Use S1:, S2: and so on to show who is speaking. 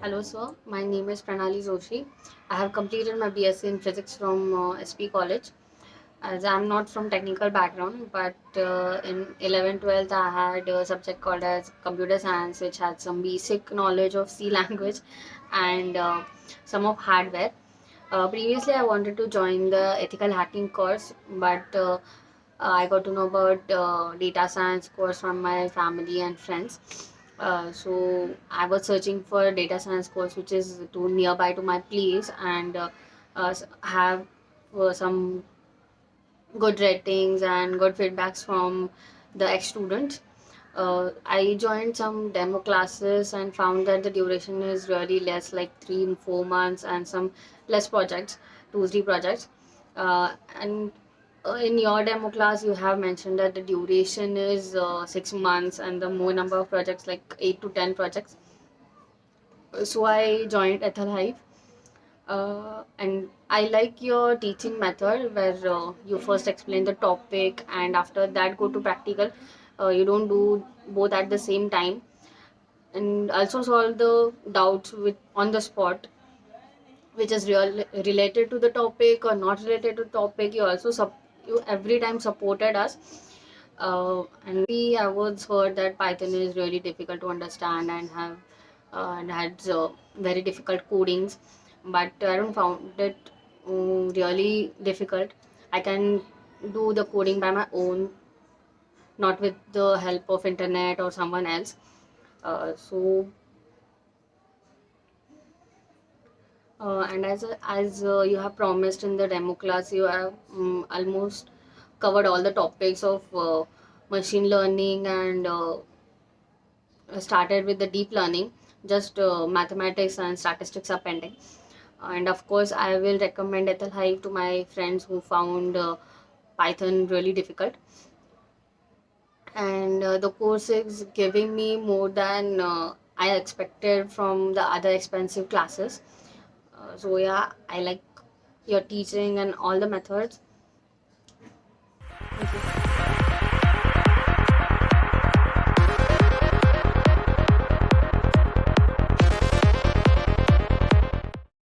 S1: Hello, sir. My name is Pranali Joshi. I have completed my B.Sc in Physics from SP College. As I'm not from technical background, but in 11th, 12th, I had a subject called as Computer Science, which had some basic knowledge of C language and some of hardware. Previously, I wanted to join the ethical hacking course, but I got to know about data science course from my family and friends. So I was searching for data science course which is too nearby to my place and have some good ratings and good feedbacks from the ex-students. I joined some demo classes and found that the duration is really less, like 3 and 4 months, and some less projects, 2 3 projects. And in your demo class, you have mentioned that the duration is 6 months, and the more number of projects, like 8 to 10 projects. So I joined ETLHive, and I like your teaching method where you first explain the topic and after that go to practical. You don't do both at the same time, and also solve the doubts with on the spot, which is related to the topic or not related to topic. You also you every time supported us. And I was heard that Python is really difficult to understand and have and had very difficult codings, but I don't found it really difficult. I can do the coding by my own, not with the help of internet or someone else. So and as you have promised in the demo class, you have almost covered all the topics of machine learning and started with the deep learning. Just mathematics and statistics are pending. And of course, I will recommend ETLHive to my friends who found Python really difficult. And the course is giving me more than I expected from the other expensive classes. So yeah, I like your teaching and all the methods. Thank you.